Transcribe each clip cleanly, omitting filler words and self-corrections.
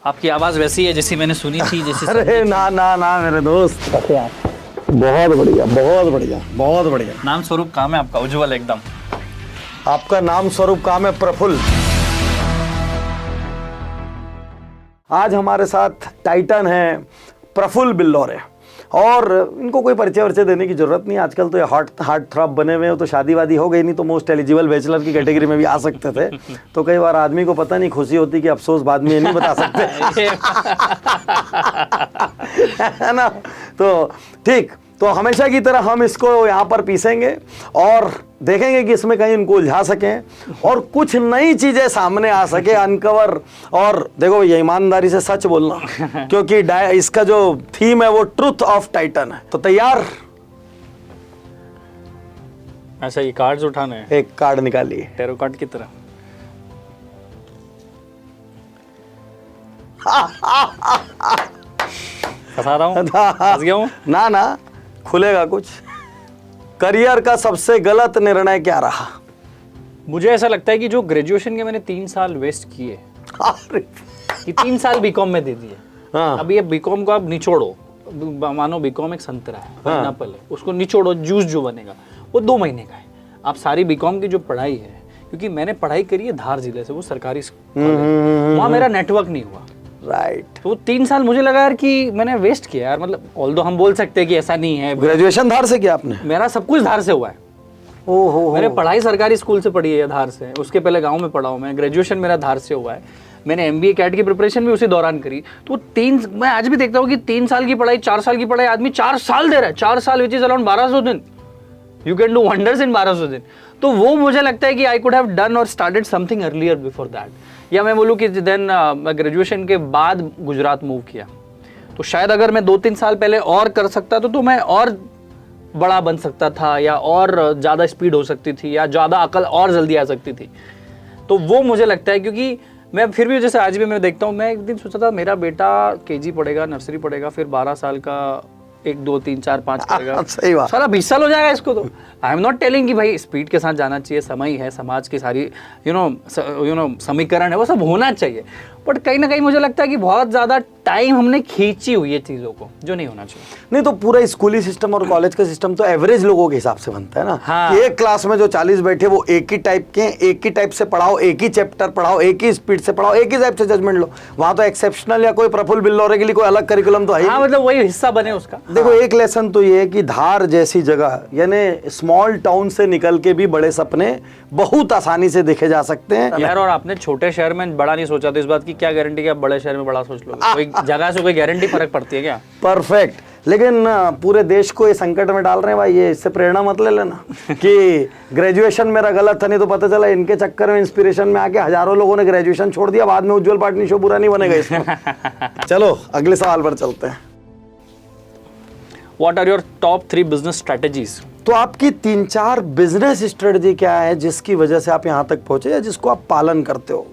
आपकी आवाज वैसी है जैसी मैंने सुनी थी, जैसे अरे ना ना ना मेरे दोस्त, बहुत बढ़िया बहुत बढ़िया बहुत बढ़िया। नाम स्वरूप काम है आपका, उज्जवल एकदम। आपका नाम स्वरूप काम है प्रफुल्ल। आज हमारे साथ टाइटन है प्रफुल्ल बिल्लौरे, और इनको कोई परिचय वर्चय देने की जरूरत नहीं। आजकल तो ये हार्ट थ्रॉब बने हुए हो, तो शादी वादी हो गई, नहीं तो मोस्ट एलिजिबल बैचलर की कैटेगरी में भी आ सकते थे। तो कई बार आदमी को पता नहीं खुशी होती कि अफसोस बाद में ये नहीं बता सकते। है ना? तो ठीक, तो हमेशा की तरह हम इसको यहाँ पर पीसेंगे और देखेंगे कि इसमें कहीं इनको उलझा सकें और कुछ नई चीजें सामने आ सके, अनकवर। और देखो भैया, ईमानदारी से सच बोलना, क्योंकि इसका जो थीम है वो ट्रुथ ऑफ टाइटन है। तो तैयार? ऐसा ये कार्ड्स उठाने हैं। एक कार्ड निकालिए, टेरो कार्ड की तरह। फंसा रहा हूँ, फंस गया हूँ। ना ना, खुलेगा कुछ। करियर का सबसे गलत निर्णय क्या रहा? मुझे ऐसा लगता है कि जो ग्रेजुएशन के मैंने 3 साल वेस्ट किए, कि 3 साल बीकॉम में दे दिए। हाँ। अब ये बीकॉम को आप निचोड़ो, मानो बीकॉम एक संतरा है, पाइनएप्पल है, उसको निचोड़ो, जूस जो बनेगा वो 2 महीने का है। आप सारी बीकॉम की जो पढ़ाई है, क्योंकि मैंने पढ़ाई करी है धार जिले से, वो सरकारी स्कूल, वहाँ मेरा नेटवर्क नहीं हुआ। राइट। तो 3 साल मुझे लगा यार कि मैंने वेस्ट किया यार। मतलब ऑल्दो हम बोल सकते हैं कि ऐसा नहीं है। ग्रेजुएशन धार से किया आपने? मेरा सब कुछ धार से हुआ है। ओहो। मैंने पढ़ाई सरकारी स्कूल से पढ़ी है धार से, उसके पहले गांव में पढ़ा हूँ मैं। ग्रेजुएशन मेरा धार से हुआ है। मैंने एमबीए कैट की प्रिपरेशन भी उसी दौरान करी। तो मैं आज भी देखता हूँ कि 3 साल की पढ़ाई, 4 साल की पढ़ाई आदमी 4 साल दे रहा है। 4 साल विच इज अराउंड 1200 दिन। You can do wonders in 1200 दिन। तो वो मुझे लगता है कि आई कुड हैव डन और started something earlier before that. या मैं बोलूँ कि देन ग्रेजुएशन के बाद गुजरात मूव किया, तो शायद अगर मैं 2-3 साल पहले और कर सकता तो मैं और बड़ा बन सकता था, या और ज़्यादा स्पीड हो सकती थी, या ज़्यादा अकल और जल्दी आ सकती थी। तो वो मुझे लगता है, क्योंकि मैं फिर भी जैसे आज भी मैं देखता हूँ, मैं एक दिन सोचा था मेरा बेटा केजी पढ़ेगा, नर्सरी पढ़ेगा, फिर 12 साल का 1, 2, 3, 4, 5 करेगा। सही बात। सारा 20 साल हो जाएगा इसको। तो आई एम नॉट टेलिंग कि भाई स्पीड के साथ जाना चाहिए, समय है, समाज की सारी यू नो समीकरण है, वो सब होना चाहिए। बट कहीं ना कहीं मुझे लगता है कि बहुत ज़्यादा टाइम हमने खींची हुई है चीज़ों को, जो नहीं होना चाहिए। नहीं तो पूरा स्कूली सिस्टम और कॉलेज का सिस्टम तो एवरेज लोगों के हिसाब से बनता है ना। हाँ। कि एक क्लास में जो 40 बैठे वो एक ही टाइप के, एक ही टाइप से पढ़ाओ, एक ही चैप्टर पढ़ाओ, एक ही स्पीड से पढ़ाओ, एक ही टाइप से जजमेंट लो। वहां तो एक्सेप्शनल या कोई प्रफुल्ल बिल्लौरे के लिए कोई अलग करिकुलम तो है ही हाँ, नहीं। मतलब वही हिस्सा बने उसका। देखो, एक लेसन तो ये है कि धार जैसी जगह, यानी स्मॉल टाउन से निकल के भी बड़े सपने बहुत आसानी से देखे जा सकते हैं यार। और आपने छोटे शहर में बड़ा नहीं सोचा, तो इस बात की क्या गारंटी कि आप बड़े शहर में बड़ा सोच लो? कोई जगह से कोई गारंटी फर्क पड़ती है क्या? परफेक्ट। लेकिन पूरे देश को ये संकट में डाल रहे हैं भाई, ये इससे प्रेरणा मत ले लेना कि ग्रेजुएशन मेरा गलत था। नहीं तो पता चला इनके चक्कर में इंस्पिरेशन में आके हजारों लोगों ने ग्रेजुएशन छोड़ दिया, बाद में उज्जवल पाटनी शो बुरा नहीं बनेगा इसमें। चलो अगले सवाल पर चलते हैं। What are your top 3 business strategies? तो आपकी 3-4 बिजनेस स्ट्रेटजी क्या है जिसकी वजह से आप यहाँ तक पहुंचे, या जिसको आप पालन करते हो?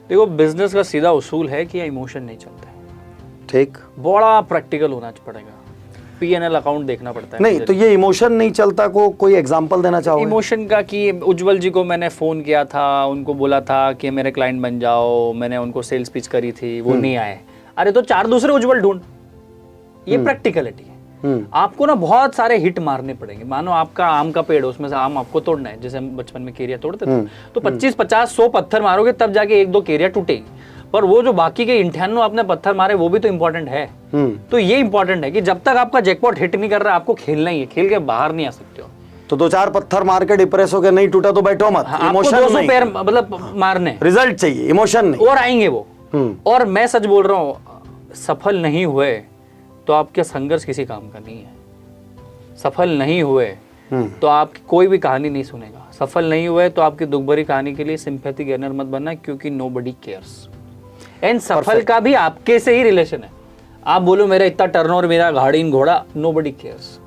देखो, बिजनेस का सीधा उसूल है कि इमोशन नहीं चलता है। ठीक, बड़ा प्रैक्टिकल होना पड़ेगा, P&L अकाउंट देखना पड़ता है। नहीं तो ये इमोशन नहीं चलता को कोई एग्जांपल देना चाहोगे? इमोशन का कि उज्जवल जी को मैंने फ़ोन किया था, उनको बोला था कि मेरे क्लाइंट बन जाओ, मैंने उनको सेल्स पिच करी थी, वो नहीं आए। अरे तो 4 दूसरे उज्जवल ढूंढ। ये प्रैक्टिकलिटी है। आपको ना बहुत सारे हिट मारने पड़ेंगे। मानो आपका आम का पेड़, उसमें से आम आपको तोड़ना है, जैसे हम बचपन में केरिया तोड़ते थे। तो 25, 50, 100 पत्थर मारोगे तब जाके 1-2 केरिया टूटेगी। पर वो जो बाकी के 98 आपने पत्थर मारे, वो भी तो इंपॉर्टेंट है। तो ये इंपॉर्टेंट है कि जब तक आपका जैकपॉट हिट नहीं कर रहा, आपको खेलना ही है, खेल के बाहर नहीं आ सकते हो। तो 2-4 पत्थर मार के डिप्रेस होकर नहीं टूटा तो बैठो मत। इमोशन 200 पैर मतलब मारने, रिजल्ट चाहिए, इमोशन नहीं। और आएंगे वो। और मैं सच बोल रहा हूँ, सफल नहीं हुए तो आपके संघर्ष किसी काम का नहीं है। सफल नहीं हुए तो आपकी कोई भी कहानी नहीं सुनेगा। सफल नहीं हुए तो आपकी दुख भरी कहानी के लिए सिंपैथी गेनर मत बनना, क्योंकि नोबडी केयर्स। एंड सफल का भी आपके से ही रिलेशन है। आप बोलो मेरा इतना टर्नओवर, मेरा गाड़ी घोड़ा, nobody cares.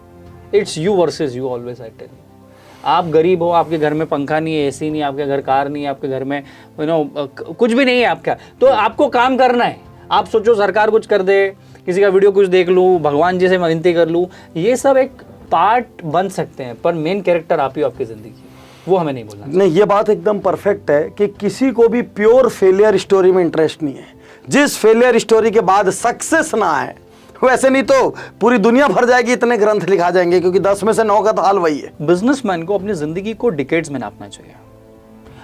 It's you versus you always, I tell you. आप गरीब हो, आपके घर में पंखा नहीं है, एसी नहीं, आपके घर कार नहीं है, आपके घर में कुछ भी नहीं है आपका, तो आपको काम करना है। आप सोचो सरकार कुछ कर दे, किसी का वीडियो कुछ देख लूँ, भगवान जी से विनती कर लूँ, ये सब एक पार्ट बन सकते हैं, पर मेन कैरेक्टर आप ही हो आपकी जिंदगी, वो हमें नहीं बोलना। नहीं, ये बात एकदम परफेक्ट है कि किसी को भी प्योर फेलियर स्टोरी में इंटरेस्ट नहीं है। जिस फेलियर स्टोरी के बाद सक्सेस ना आए, वैसे नहीं तो पूरी दुनिया भर जाएगी, इतने ग्रंथ लिखा जाएंगे, क्योंकि 10 में से 9 का तो हाल वही है। बिजनेसमैन को अपनी जिंदगी को डिकेड्स में नापना चाहिए।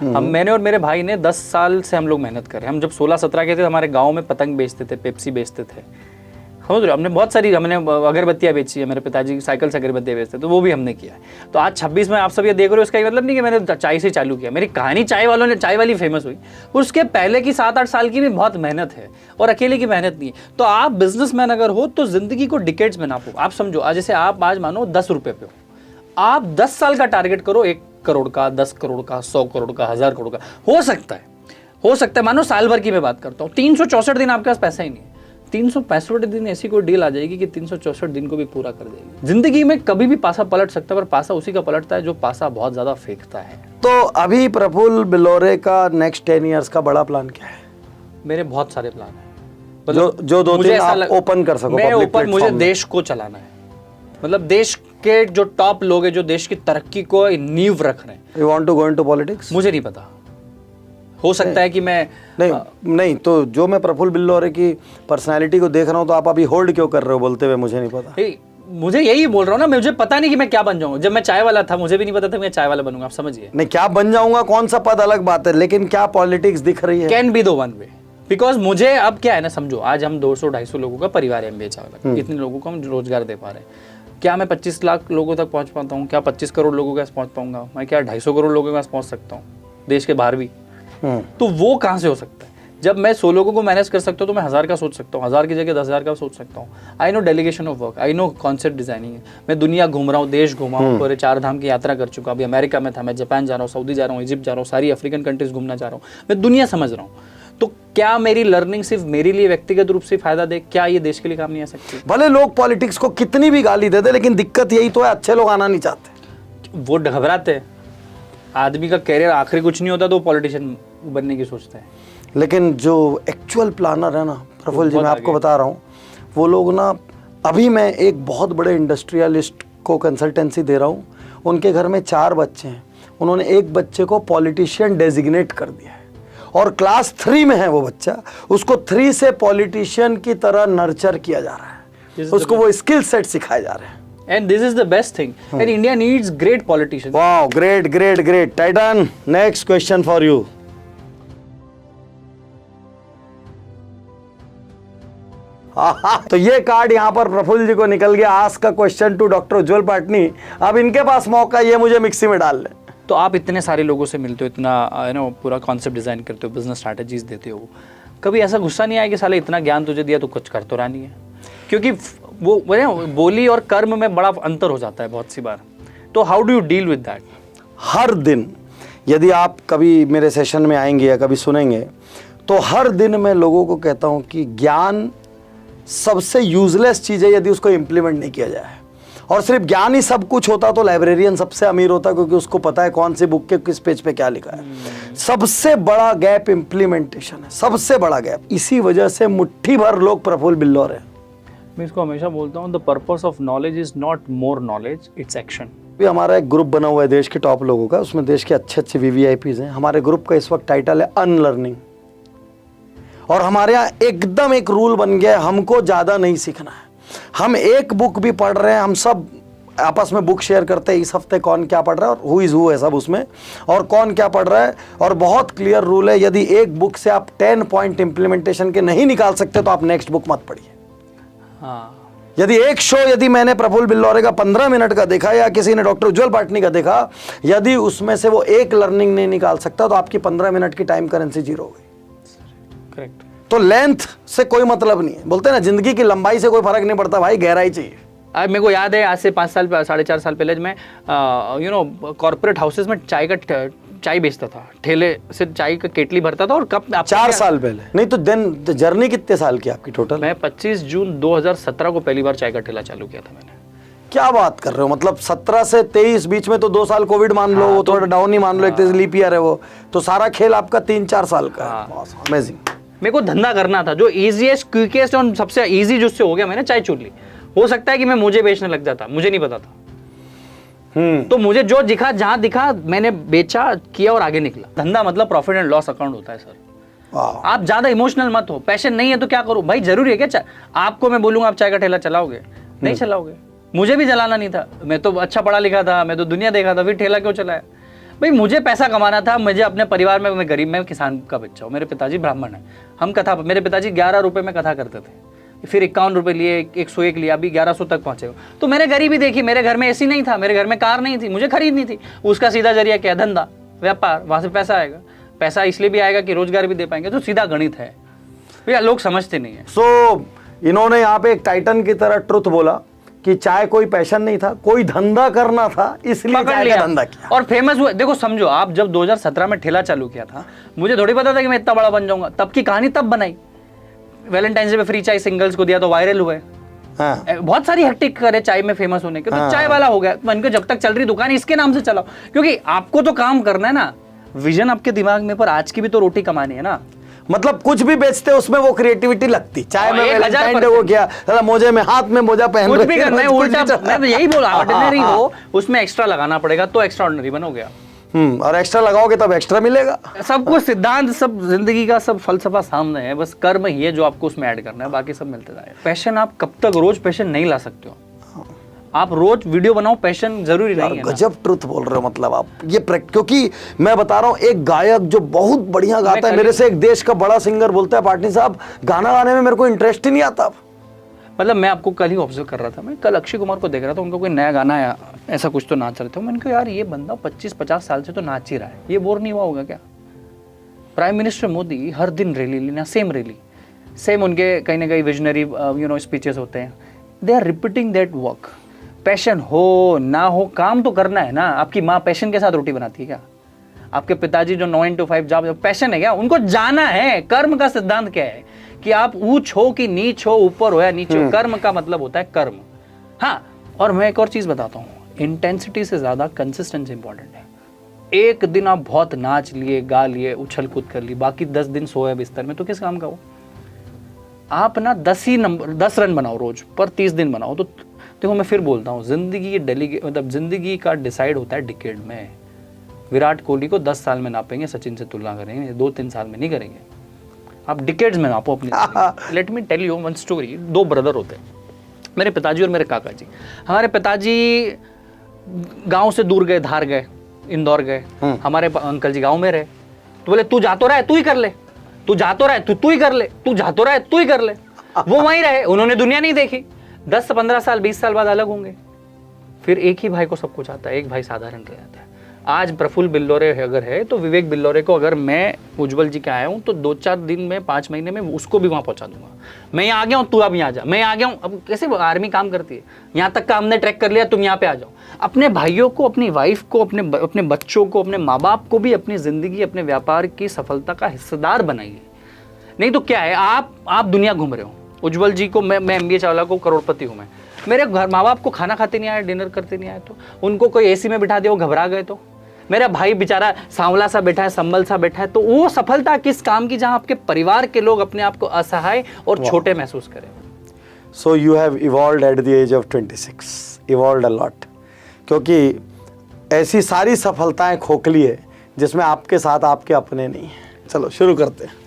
हम, मैंने और मेरे भाई ने 10 साल से हम लोग मेहनत कर रहे हैं। हम जब 16-17 के थे, हमारे गांव में पतंग बेचते थे, पेप्सी बेचते थे, समझ रहे हो। हमने बहुत सारी, हमने अगरबत्तियाँ बेची है, मेरे पिताजी की साइकिल से अगरबत्तियाँ बेचते, तो वो भी हमने किया है। तो आज 26 में आप सब ये देख रहे हो, इसका मतलब नहीं कि मैंने चाय से चालू किया। मेरी कहानी चाय वालों ने, चाय वाली फेमस हुई, उसके पहले की 7-8 साल की भी बहुत मेहनत है, और अकेले की मेहनत नहीं है। तो आप बिजनेसमैन अगर हो तो जिंदगी को डिकेड्स में नापो। आप समझो, आज जैसे आप आज मानो 10 रुपये पे हो, आप 10 साल का टारगेट करो, 1 करोड़ का, 10 करोड़ का, 100 करोड़ का, 1000 करोड़ का। हो सकता है मानो साल भर की मैं बात करता हूँ, 364 दिन आपके पास पैसा ही नहीं है, 365 दिन ऐसी कोई डील आ जाएगी कि 364 दिन को भी पूरा कर देगी। जिंदगी में कभी भी पासा पलट सकता है, पर पासा उसी का पलटता है जो पासा बहुत ज्यादा फेंकता है। तो अभी प्रफुल्ल बिल्लौरे का नेक्स्ट 10 ईयर्स का बड़ा प्लान क्या है? मेरे बहुत सारे प्लान है, जो 2-3 आप ओपन कर सको। मैं ओपन, मुझे देश को चलाना है, मतलब देश के जो टॉप लोग हैं, जो देश की तरक्की को नींव रख रहे हैं। You want to go into politics? मुझे नहीं पता, हो सकता है कि मैं नहीं तो जो मैं प्रफुल्ल बिल्लौरे की पर्सनालिटी को देख रहा हूँ, तो आप अभी होल्ड क्यों कर रहे हो बोलते हुए? मुझे नहीं पता। मुझे यही बोल रहा हूँ ना, मुझे पता नहीं कि मैं क्या बन जाऊंगा। जब मैं चाय वाला था, मुझे भी नहीं पता था मैं चाय वाला बनूंगा, आप समझिए। नहीं, क्या बन जाऊंगा, कौन सा पद अलग बात है, लेकिन क्या पॉलिटिक्स दिख रही है? Can be the one way, because मुझे अब क्या है ना, समझो आज हम 200-250 लोगों का परिवार है, MBA चाय वाला, इतने लोगों को हम रोजगार दे पा रहे हैं। क्या मैं 25 लाख लोगों तक पहुंच पाता हूँ? क्या 25 करोड़ लोगों के पास पहुंच पाऊंगा? मैं क्या 250 करोड़ लोगों के पास पहुंच सकता हूँ, देश के बाहर भी? तो वो कहाँ से हो सकता है? जब मैं 100 लोगों को मैनेज कर सकता हूँ, तो मैं 1000 का सोच सकता हूँ, 1000 की जगह 10,000 का सोच सकता हूँ। I know delegation of work, I know concept designing है। मैं दुनिया घूम रहा हूँ, देश घूमा हूँ, पूरे 4 धाम की यात्रा कर चुका हूँ। अभी अमेरिका में था, मैं जापान जा रहा हूँ, सऊदी जा रहा हूँ, इजिप्ट जा रहा हूँ, सारी अफ्रीकन कंट्रीज घूमना चाह रहा हूँ, मैं दुनिया समझ रहा हूँ। तो क्या मेरी लर्निंग सिर्फ मेरे लिए व्यक्तिगत रूप से फायदा दे? क्या ये देश के लिए काम नहीं आ सकती? भले लोग पॉलिटिक्स को कितनी भी गाली दे दे, लेकिन दिक्कत यही तो है, अच्छे लोग आना नहीं चाहते, वो घबराते हैं। आदमी का कैरियर आखिरी कुछ नहीं होता तो पॉलिटिशियन बनने की सोचते हैं। लेकिन जो एक्चुअल प्लानर है ना प्रफुल्ल जी, मैं आपको बता रहा हूँ, वो लोग ना, अभी मैं एक बहुत बड़े इंडस्ट्रियलिस्ट को कंसल्टेंसी दे रहा हूँ, उनके घर में 4 बच्चे हैं, उन्होंने एक बच्चे को पॉलिटिशियन डेजिग्नेट कर दिया है, और क्लास 3 में है वो बच्चा, उसको 3 से पॉलिटिशियन की तरह नर्चर किया जा रहा है, उसको वो स्किल सेट सिखाए जा रहे हैं। And this is the best thing. And India needs great politicians. Wow, great. Titan, next question for you. तो ये कार्ड यहाँ पर प्रफुल्ल जी को निकल गया, आस्क का क्वेश्चन टू डॉक्टर उज्जवल पाटनी। अब इनके पास मौका, ये मुझे मिक्सी में डाल लें। तो आप इतने सारे लोगों से मिलते हो, इतना पूरा कॉन्सेप्ट डिजाइन करते हो, बिजनेस स्ट्रैटेजीज देते हो, कभी ऐसा गुस्सा नहीं आया कि साले इतना ज्ञान तुझे दिया तो कुछ कर तो रहा नहीं है? क्योंकि वो बोली और कर्म में बड़ा अंतर हो जाता है बहुत सी बार। तो how do you deal with that? हर दिन यदि आप कभी मेरे सेशन में आएंगे या कभी सुनेंगे, तो हर दिन मैं लोगों को कहता हूं कि ज्ञान सबसे यूजलेस चीज़ है यदि उसको इम्प्लीमेंट नहीं किया जाए। और सिर्फ ज्ञान ही सब कुछ होता तो लाइब्रेरियन सबसे अमीर होता, क्योंकि उसको पता है कौन सी बुक के किस पेज पे क्या लिखा है। सबसे बड़ा गैप इम्प्लीमेंटेशन है, सबसे बड़ा गैप। इसी वजह से मुट्ठी भर लोग प्रफुल्ल बिल्लौरे हैं। मैं इसको हमेशा बोलता हूँ, the purpose of knowledge is not more knowledge, it's action. भी हमारा एक ग्रुप बना हुआ है देश के टॉप लोगों का, उसमें देश के अच्छे VVIPs हैं। हमारे ग्रुप का इस वक्त टाइटल है अनलर्निंग, और हमारे यहाँ एकदम एक रूल बन गया है, हमको ज़्यादा नहीं सीखना है। हम एक बुक भी पढ़ रहे हैं, हम सब आपस में बुक शेयर करते हैं, इस हफ्ते कौन क्या पढ़ रहा है और हु इज़ हु है सब उसमें, और कौन क्या पढ़ रहा है। और बहुत क्लियर रूल है, यदि एक बुक से आप 10 पॉइंट इंप्लीमेंटेशन के नहीं निकाल सकते तो आप नेक्स्ट बुक मत पढ़िए। हाँ, यदि एक शो, यदि मैंने प्रफुल्ल बिल्लौरे का 15 मिनट का देखा या किसी ने डॉक्टर उज्जवल पाटनी का देखा, यदि उसमें से वो एक लर्निंग नहीं निकाल सकता तो आपकी 15 मिनट की टाइम करेंसी 0 हो गई। करेक्ट। तो लेंथ से कोई मतलब नहीं है, बोलते हैं ना जिंदगी की लंबाई से कोई फर्क नहीं पड़ता भाई, गहराई चाहिए। आज मेरे को याद है, आज से 5 साल 4.5 साल पहले मैं कॉर्पोरेट हाउसेस में चाय बेचता था, ठेले से चाय का केटली भरता था और कप। 4 साल पहले? नहीं तो देन जर्नी कितने साल की आपकी टोटल? मैं 25 जून 2017 को पहली बार चाय का ठेला चालू किया था मैंने। क्या बात कर रहे हो, मतलब 17 से 23 बीच में तो 2 साल कोविड मान लो, वो थोड़ा डाउन ही मान लो, एक तरह से लीप ईयर है वो, तो सारा खेल आपका 3-4 साल का है। अमेजिंग। मेरे को धंधा करना था, जो इजीएस्ट क्विकेस्ट और सबसे इजी जिससे हो गया, मैंने चाय चुन ली। हो सकता है कि मैं मुझे बेचने लग जाता, मुझे नहीं पता था। तो मुझे जो दिखा, जहां दिखा मैंने बेचा, किया और आगे निकला। धंधा मतलब प्रॉफिट एंड लॉस अकाउंट होता है सर। वाह। आप ज्यादा इमोशनल मत हो, पैशन नहीं है तो क्या करूं भाई, जरूरी है क्या चाय? आपको मैं बोलूंगा आप चाय का ठेला चलाओगे? नहीं चलाओगे। मुझे भी चलाना नहीं था, मैं तो अच्छा पढ़ा लिखा था, मैं तो दुनिया देखा था, फिर ठेला क्यों चलाया भाई? मुझे पैसा कमाना था, मुझे अपने परिवार में, मैं गरीब, मैं किसान का बच्चा हूँ, मेरे पिताजी ब्राह्मण है, हम कथा, मेरे पिताजी 11 रुपए में कथा करते थे, फिर 51 रुपए लिए, 101 लिया, अभी 1100 तक पहुंचे हो। तो मैंने गरीबी देखी, मेरे घर में एसी नहीं था, मेरे घर में कार नहीं थी, मुझे खरीदनी थी, उसका सीधा जरिया क्या? धंधा, व्यापार, वहां से पैसा आएगा। पैसा इसलिए भी आएगा कि रोजगार भी दे पाएंगे, तो सीधा गणित है भैया, लोग समझते नहीं है। सो इन्होंने यहाँ पे एक टाइटन की तरह ट्रुथ बोला कि चाय कोई पैशन नहीं था, कोई धंधा करना था, इसलिए पकड़ चाय लिया का धंधा किया और फेमस हुए। देखो समझो, आप जब 2017 में ठेला चालू किया था, मुझे थोड़ी पता था कि मैं इतना बड़ा बन जाऊंगा। तब की कहानी तब बनाई, वैलेंटाइंस डे पे फ्री चाय सिंगल्स को दिया तो वायरल हुए। हाँ। बहुत सारी हेक्टिक करे चाय में फेमस होने के, तो चाय वाला हो गया। मन को जब तक चल रही दुकान इसके नाम से चलाओ, क्योंकि आपको तो काम करना है ना, विजन आपके दिमाग में, पर आज की भी तो रोटी कमानी है ना। मतलब कुछ भी बेचते उसमें वो क्रिएटिविटी लगती। चाय में 1000% वैलेंटाइन डे वो किया, साला मोजे में हाथ में मोजा पहन कुछ भी रखे, करना है कुछ भी उल्टा, चल- मैं तो यही बोला, ऑर्डिनरी हो उसमें एक्स्ट्रा लगाना पड़ेगा तो एक्स्ट्रा ऑर्डिनरी बनो गया। और एक्स्ट्रा लगाओगे तब एक्स्ट्रा मिलेगा। सब कुछ सिद्धांत, सब जिंदगी का सब फलसफा सामने है, बस कर्म ही है जो आपको उसमें ऐड करना है, बाकी सब मिलते जाए। पैशन आप कब तक रोज पैशन नहीं ला सकते हो, आप रोज वीडियो बनाओ, पैशन जरूरी नहीं है ना। गजब ट्रुथ बोल रहे हो, मतलब आप ये क्योंकि मैं बता रहा हूँ, एक गायक जो बहुत बढ़िया गाता है, मेरे से एक देश का बड़ा सिंगर बोलता है, पाटनी साहब गाना गाने में मेरे को इंटरेस्ट ही नहीं आता। मतलब मैं आपको कल ही ऑब्जर्व कर रहा था, मैं कल अक्षय कुमार को देख रहा था, उनका कोई नया गाना आया, ऐसा कुछ तो नाच रहे थे। मैंने कहा यार ये बंदा 25-50 साल से तो नाच ही रहा है, ये बोर नहीं हुआ होगा क्या? प्राइम मिनिस्टर मोदी हर दिन रैली लेना, सेम रैली, सेम उनके कहीं ना कहीं विजनरी स्पीचेस होते हैं, they are repeating that work. Passion हो ना हो, काम तो करना है ना। आपकी माँ पैशन के साथ रोटी बनाती है क्या? आपके पिताजी जो 9 to 5 जॉब, पैशन है क्या? उनको जाना है। कर्म का सिद्धांत क्या है कि आप ऊंच हो कि नीच हो, ऊपर हो या नीचे हो, कर्म का मतलब होता है कर्म। हाँ, और मैं एक और चीज बताता हूँ, इंटेंसिटी से ज्यादा कंसिस्टेंसी इंपॉर्टेंट है। एक दिन आप बहुत नाच लिए, गा लिए, उछल कूद कर ली, बाकी 10 दिन सोए बिस्तर में, तो किस काम का हो? आप ना 10 रन बनाओ रोज, पर 30 दिन बनाओ। तो देखो मैं फिर बोलता हूँ, जिंदगी मतलब जिंदगी का डिसाइड होता है डिकेड में। विराट कोहली को 10 साल में नापेंगे, सचिन से तुलना करेंगे, 2-3 साल में नहीं करेंगे। आप डिकेड्स में नापो अपनी। Let me tell you one story. 2 brother होते हैं, मेरे पिताजी और मेरे काका जी। हमारे पिताजी गांव से दूर गए, धार गए, इंदौर गए, हमारे अंकल जी गांव में रहे। तो बोले तू जा तो रहा है तू ही कर ले, तू जा तो रहा है तू ही कर ले, तू जा तो रहा है तू ही कर ले। वो वहीं रहे, उन्होंने दुनिया नहीं देखी। 10-15 साल 20 साल बाद अलग होंगे। फिर एक ही भाई को सब कुछ आता है, एक भाई साधारण रह जाता है। आज प्रफुल्ल बिल्लौरे अगर है तो विवेक बिल्लौरे को अगर मैं उज्जवल जी के आया हूँ तो 2-4 दिन में, 5 महीने में उसको भी वहां पहुंचा दूंगा। मैं यहाँ आ गया हूँ, तू अब यहाँ आ जा, मैं आ गया हूँ। अब कैसे आर्मी काम करती है, यहाँ तक का हमने ट्रैक कर लिया, तुम यहाँ पे आ जाओ। अपने भाइयों को, अपनी वाइफ को, अपने बच्चों को, अपने माँ बाप को भी अपनी जिंदगी, अपने व्यापार की सफलता का हिस्सेदार बनाइए। नहीं तो क्या है, आप दुनिया घूम रहे हो। उज्जवल जी को, मैं MBA चावला को करोड़पति हूँ मैं, मेरे घर माँ बाप को खाना खाते नहीं आए, डिनर करते नहीं आए, तो उनको कोई एसी में बिठा दिया, वो घबरा गए। तो मेरा भाई बेचारा सांवला सा बैठा है, संबल सा बैठा है। तो वो सफलता किस काम की जहां आपके परिवार के लोग अपने आप को असहाय और छोटे महसूस करें। So you have evolved at the age of 26, evolved a lot, क्योंकि ऐसी सारी सफलताएं खोखली है जिसमें आपके साथ आपके अपने नहीं है। चलो शुरू करते हैं।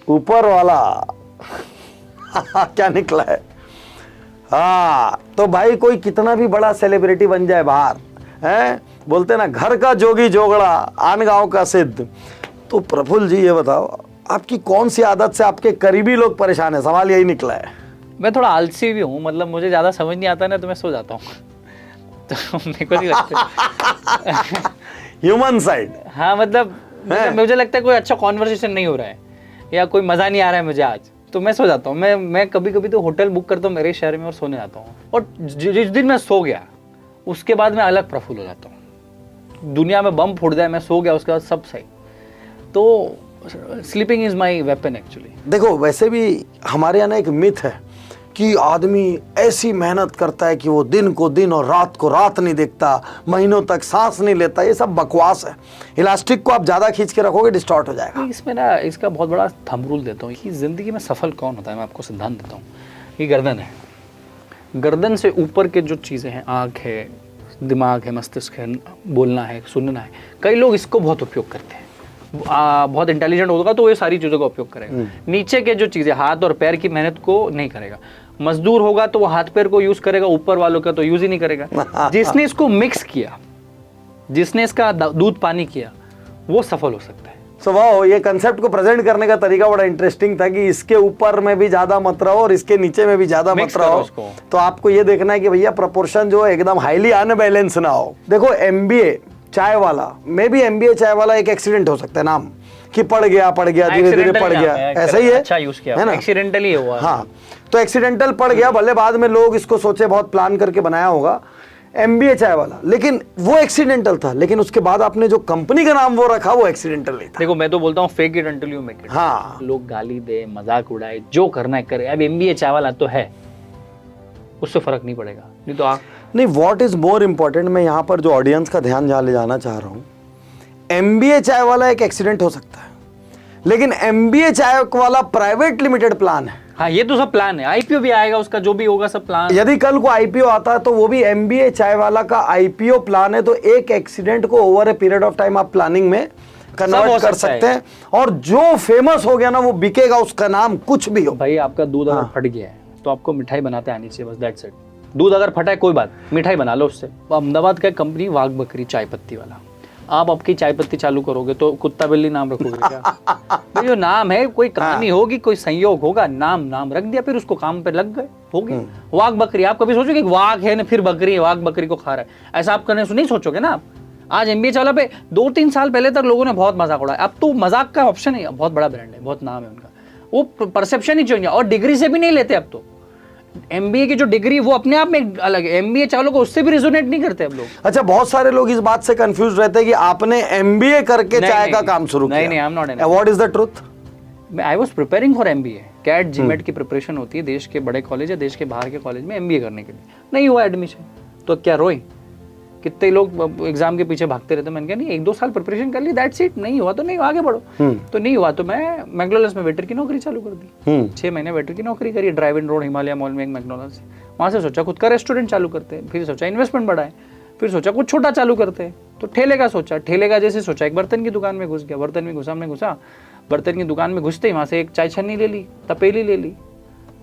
ऊपर वाला क्या निकला है? हाँ, तो भाई कोई कितना भी बड़ा सेलिब्रिटी बन जाए बाहर, हैं, बोलते ना घर का जोगी जोगड़ा आन गांव का सिद्ध। तो प्रफुल्ल जी ये बताओ, आपकी कौन सी आदत से आपके करीबी लोग परेशान है? सवाल यही निकला है। मैं थोड़ा आलसी भी हूँ, मतलब मुझे ज़्यादा समझ नहीं आता ना, तो मैं सो जाता हूँ। तो मेरे को नहीं लगता। Human side. हाँ, मतलब मुझे लगता है कोई अच्छा कॉन्वर्सेशन नहीं हो रहा है या कोई मज़ा नहीं आ रहा है मुझे आज, तो मैं सो जाता हूँ। मैं कभी कभी तो होटल बुक करता हूँ मेरे शहर में और सोने जाता हूँ। और जिस दिन मैं सो गया उसके बाद मैं अलग प्रफुल्ल हो जाता हूँ। दुनिया में बम फूट जाए, मैं सो गया उसके बाद सब सही। तो sleeping is my weapon actually. देखो वैसे भी हमारे यहाँ ना एक मिथ है कि आदमी ऐसी मेहनत करता है कि वो दिन को दिन और रात को रात नहीं देखता, महीनों तक सांस नहीं लेता। ये सब बकवास है। इलास्टिक को आप ज़्यादा खींच के रखोगे डिस्टॉर्ट हो जाएगा। इसमें ना इसका बहुत बड़ा थंब रूल देता हूँ कि ज़िंदगी में सफल कौन होता है। मैं आपको सिद्धांत देता हूँ, ये गर्दन है। गर्दन से ऊपर के जो चीज़ें हैं, आँख है, दिमाग है, मस्तिष्क है, बोलना है, सुनना है, कई लोग इसको बहुत उपयोग करते हैं। बहुत इंटेलिजेंट होगा तो ये सारी चीज़ों का उपयोग करेगा। नीचे के जो चीज़ें हाथ और पैर की मेहनत को नहीं करेगा। मजदूर होगा तो वो हाथ पैर को यूज़ करेगा, ऊपर वालों का तो यूज़ ही नहीं करेगा। जिसने इसको मिक्स किया, जिसने इसका दूध पानी किया, वो सफल हो सकता है। सो वाह, ये कंसेप्ट को प्रेजेंट करने का तरीका बड़ा इंटरेस्टिंग था कि इसके ऊपर में भी ज्यादा मत रहो और इसके नीचे में भी ज्यादा मत रहो। तो आपको ये देखना है कि भैया प्रपोर्शन जो है एकदम हाईली अनबैलेंस ना हो। देखो एमबीए चाय वाला, मे भी एमबीए चाय वाला एक एक्सीडेंट हो सकता है, नाम कि पढ़ गया धीरे धीरे पढ़ गया, ऐसा ही है, अच्छा यूज किया है ना, एक्सीडेंटली हुआ। हाँ, तो एक्सीडेंटल पढ़ गया, भले बाद में लोग इसको सोचे बहुत प्लान करके बनाया होगा एमबीए चाय वाला, लेकिन वो एक्सीडेंटल था। लेकिन उसके बाद आपने जो कंपनी का नाम वो रखा वो एक्सीडेंटल नहीं था। देखो मैं तो बोलता हूँ fake it until you make it. हाँ, लोग गाली दे, मजाक उड़ाए, जो करना है करे। अब एमबीए चाय वाला तो है, उससे फर्क नहीं पड़ेगा। नहीं तो नहीं, व्हाट इज मोर इम्पोर्टेंट, मैं यहाँ पर जो ऑडियंस का ध्यान जहाँ ले जाना चाह रहा हूँ, एमबीए चाय वाला एक एक्सीडेंट हो सकता है, लेकिन एमबीए चाय वाला प्राइवेट लिमिटेड प्लान है। हाँ, ये तो सब प्लान है, आईपीओ भी आएगा उसका, जो भी होगा सब प्लान। यदि कल को आईपीओ आता है तो वो भी एमबीए चाय वाला का आईपीओ प्लान है। तो एक एक्सीडेंट को over a period of time आप प्लानिंग में कन्वर्ट कर सकते हैं, और जो फेमस हो गया ना वो बिकेगा, उसका नाम कुछ भी हो। भाई आपका दूध अगर फट गया है तो आपको मिठाई बनाते आनी चाहिए, बस दैट्स इट। दूध अगर फटा है कोई बात, मिठाई बना लो उससे। अहमदाबाद का कंपनी वाघ बकरी चाय पत्ती वाला, आप आपकी चाय पत्ती चालू करोगे तो कुत्ता बिल्ली नाम रखोगे क्या? भाई जो नाम है, कोई कहानी होगी, कोई संयोग होगा, नाम रख दिया, फिर उसको काम पे लग गए, हो गई वाघ बकरी। आप कभी सोचोगे वाघ है ना फिर बकरी है, वाघ बकरी को खा रहा है, ऐसा आप करने से नहीं सोचोगे ना आप। आज एमबीए चावला पे 2-3 साल पहले तक लोगों ने बहुत मजाक उड़ाया, अब तो मजाक का ऑप्शन है, बहुत बड़ा ब्रांड है, बहुत नाम है उनका, वो परसेप्शन ही चेंज। और डिग्री से भी नहीं लेते अब तो, एमबीए की जो डिग्री वो अपने आप में अलग है, एमबीए चावलों को उससे भी रिजोनेट नहीं करते अब लोग। अच्छा, बहुत सारे लोग इस बात से कंफ्यूज रहते हैं कि आपने एमबीए करके चाय का काम शुरू किया। नहीं, I am not an. What is the truth? I was preparing for MBA. CAT GMAT की प्रिपरेशन होती है देश के बड़े कॉलेज या देश के बाहर के कॉलेज में एमबीए करने के लिए। नहीं हुआ एडमिशन तो क्या रोए? कितने लोग एग्जाम के पीछे भागते रहते। मैंने कहा नहीं, 1-2 साल प्रिपरेशन कर ली, दैट्स इट। नहीं हुआ तो नहीं, आगे बढ़ो। तो नहीं हुआ तो मैं मैकडॉनल्ड्स में वेटर की नौकरी चालू कर दी। 6 महीने वेटर की नौकरी करी, ड्राइव इन रोड हिमालय मॉल में एक मैकडॉनल्ड्स। वहाँ से सोचा खुद का रेस्टोरेंट चालू करते हैं, फिर सोचा इन्वेस्टमेंट बढ़ाए, फिर सोचा कुछ छोटा चालू करते हैं, तो ठेले का सोचा। ठेले का जैसे सोचा, एक बर्तन की दुकान में घुस गया, बर्तन में घुसा, हमने घुसा, बर्तन की दुकान में घुसते ही वहाँ से एक चाय छन्नी ले ली, तपेली ले ली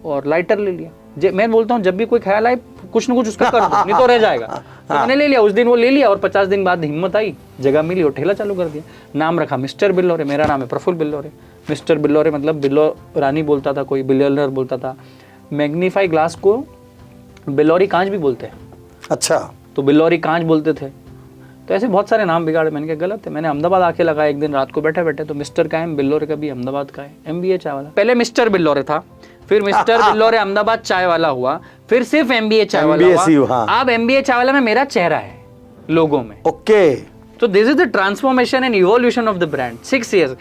और लाइटर ले लिया। मैं बोलता हूँ जब भी कोई ख्याल आए कुछ ना कुछ उसका कर दो, नहीं तो रह जाएगा। तो मैंने ले लिया, उस दिन वो ले लिया, और 50 दिन बाद हिम्मत आई, जगह मिली और ठेला चालू कर दिया। नाम रखा मिस्टर बिल्लोरे, मेरा नाम है प्रफुल्ल बिल्लोरे। मिस्टर बिल्लोरे मतलब बिल्लो रानी बोलता था, कोई बिलियनर बोलता था। मैग्नीफाई ग्लास को बिल्लोरी कांच भी बोलते हैं। अच्छा, तो बिल्लोरी कांच बोलते थे। तो ऐसे बहुत सारे नाम बिगाड़े। मैंने कहा गलत है। मैंने अहमदाबाद आके लगाया एक दिन रात को बैठे बैठे, तो मिस्टर का है, बिल्लोरे का भी अहमदाबाद का है, एमबीए चाय वाला। पहले मिस्टर बिल्लोरे था, फिर मिस्टर बिल्लोरे अहमदाबाद चाय वाला हुआ, फिर सिर्फ एमबीए चाय वाला हुआ। अब एमबीए चाय वाला में मेरा चेहरा है लोगों में। ओके, तो this is the transformation and evolution of the brand. 6 years,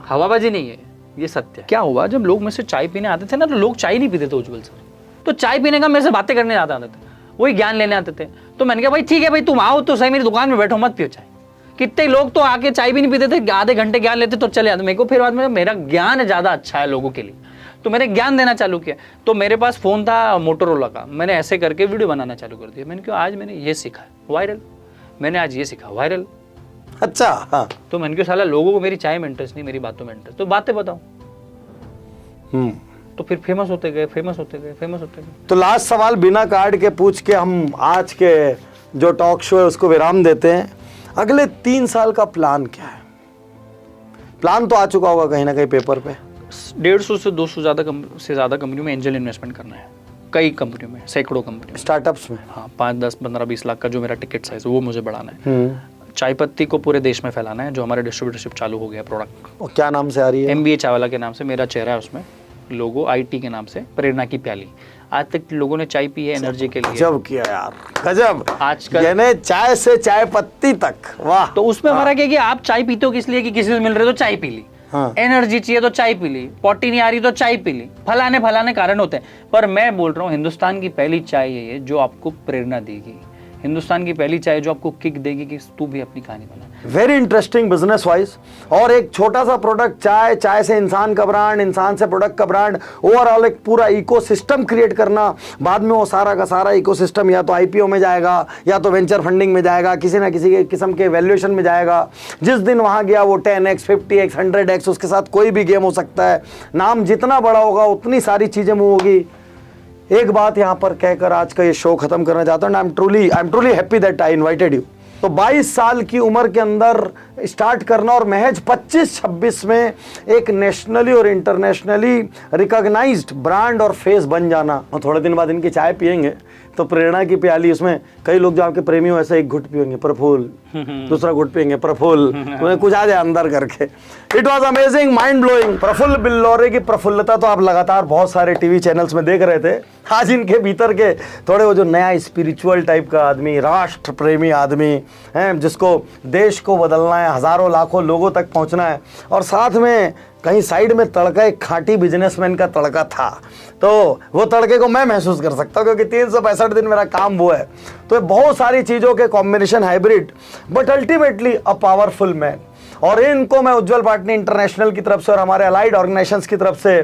हवाबाजी नहीं है, ये सत्य। क्या हुआ, जब लोग मेरे से चाय पीने आते थे ना, तो लोग चाय नहीं पीते थे उज्जवल सर, तो चाय पीने का मेरे से बातें करने आते थे, वही ज्ञान लेने आते थे। तो मैंने कहा भाई ठीक है भाई, तुम आओ तो सही, मेरी दुकान में बैठो, मत पियो चाय। कितने लोग तो आके चाय भी नहीं पीते थे, आधे घंटे ज्ञान लेते तो चले आते। मेरे को फिर बाद में मेरा ज्ञान ज़्यादा अच्छा है लोगों के लिए, तो मैंने ज्ञान देना चालू किया। तो मेरे पास फ़ोन था मोटोरोला का, मैंने ऐसे करके वीडियो बनाना चालू कर दिया। मैंने कहा आज मैंने ये सीखा वायरल, मैंने आज ये सीखा वायरल। अच्छा, हाँ। तो मैंने कहा साला लोगों को मेरी चाय में इंटरेस्ट नहीं, मेरी बातों में इंटरेस्ट, तो बातें बताओ। तो फिर फेमस होते गए, फेमस होते गए, फेमस होते गए। तो लास्ट सवाल बिना कार्ड के पूछ के हम आज के जो टॉक शो है उसको विराम देते हैं। अगले 3 साल का प्लान क्या है? प्लान तो आ चुका होगा कहीं ना कहीं पेपर पे। 150 से 200 से ज़्यादा कंपनियों में एंजल इन्वेस्टमेंट करना है। कई कंपनियों में, सैकड़ों कंपनियों, स्टार्टअप्स में। हाँ, 5, 10, 15, 20 लाख का जो मेरा टिकट साइज वो मुझे बढ़ाना है। चाय पत्ती को पूरे देश में फैलाना है, जो हमारे डिस्ट्रीब्यूटरशिप चालू हो गया प्रोडक्ट। और क्या नाम से आ रही है? एमबीए चावला के नाम से मेरा चेहरा है उसमें, लोगो आईटी के नाम से प्रेरणा की प्याली। आज तक लोगों ने चाय पी है एनर्जी के लिए। गजब किया यार, गजब। आजकल यानी चाय से चाय पत्ती तक, वाह। तो उसमें हमारा क्या कि आप चाय पीते हो किस लिए कि किसी से मिल रहे तो चाय पी ली, एनर्जी चाहिए तो चाय पी ली, पॉटी नहीं आ रही तो चाय पी ली, फलाने कारण होते हैं। पर मैं बोल रहा हूँ हिंदुस्तान की पहली चाय है जो आपको प्रेरणा देगी। हिंदुस्तान की पहली चाय जो आपको किक देगी कि तू भी अपनी कहानी बना। Very interesting business wise. और एक छोटा सा प्रोडक्ट चाय, चाय से इंसान का ब्रांड, इंसान से प्रोडक्ट का ब्रांड, ओवरऑल एक पूरा इकोसिस्टम क्रिएट करना। बाद में वो सारा का सारा इकोसिस्टम या तो आईपीओ में जाएगा या तो वेंचर फंडिंग में जाएगा, किसी ना किसी के किस्म के वैल्यूएशन में जाएगा। जिस दिन वहां गया वो 10x 50x 100x, उसके साथ कोई भी गेम हो सकता है। नाम जितना बड़ा होगा उतनी सारी चीजें मूव होगी। एक बात यहां पर कहकर आज का ये शो खत्म करना चाहता हूं। I am truly happy that I invited you. तो 22 साल की उम्र के अंदर स्टार्ट करना और महज 25-26 में एक नेशनली और इंटरनेशनली रिकॉग्नाइज्ड ब्रांड और फेस बन जाना। और थोड़े दिन बाद इनकी चाय पियेंगे तो प्रेरणा की प्याली, उसमें कई लोग जो आपके प्रेमी हो ऐसे एक घुट पियेंगे प्रफुल्ल, दूसरा घुट पियेंगे प्रफुल्ल, तुम्हें कुछ आ जाए अंदर करके। It was amazing, mind blowing. Praful Billore की प्रफुल्लता तो आप लगातार बहुत सारे टीवी चैनल्स में देख रहे थे। आज इनके भीतर के थोड़े वो जो नया स्पिरिचुअल टाइप का आदमी, राष्ट्र प्रेमी आदमी है, जिसको देश को बदलना है, हजारों लाखों लोगों तक पहुंचना है, और साथ में कहीं साइड में तड़का एक खांटी बिजनेसमैन का तड़का था। तो वो तड़के को मैं महसूस कर सकता हूँ क्योंकि 365 दिन मेरा काम वो है। तो बहुत सारी चीज़ों के combination hybrid, but ultimately a powerful man. और इनको मैं उज्जवल पाटनी इंटरनेशनल की तरफ से और हमारे अलाइड ऑर्गेनाइजेशंस की तरफ से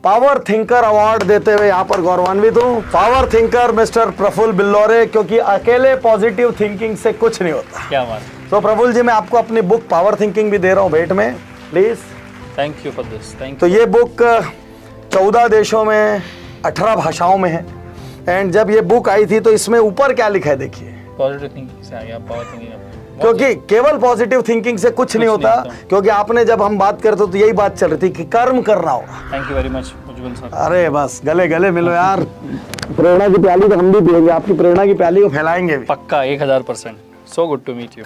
पावर थिंकर अवार्ड देते हुए यहाँ पर गौरवान्वित हूँ। Power thinker mister Praful Billore, क्योंकि अकेले पॉजिटिव थिंकिंग से कुछ नहीं होता। क्या बात। तो प्रफुल्ल जी, मैं आपको अपनी बुक पावर थिंकिंग भी दे रहा हूँ भेंट में, please. Thank you for this. Thank तो ये बुक 14 देशों में 18 भाषाओं में है। एंड जब ये बुक आई थी तो इसमें ऊपर क्या लिखा है देखिए, पॉजिटिव थिंकिंग से आ गया पावर थिंकिंग। क्योंकि केवल पॉजिटिव थिंकिंग से कुछ नहीं होता। क्योंकि आपने जब हम बात करते तो यही बात चल रही थी कि कर्म करना होगा। Thank you very much Ujjwal sir. अरे बस गले गले मिलो यार। प्रेरणा की प्याली तो हम भी पिएंगे, आपकी प्रेरणा की प्याली को फैलाएंगे भी। पक्का 1000%। So good to meet you.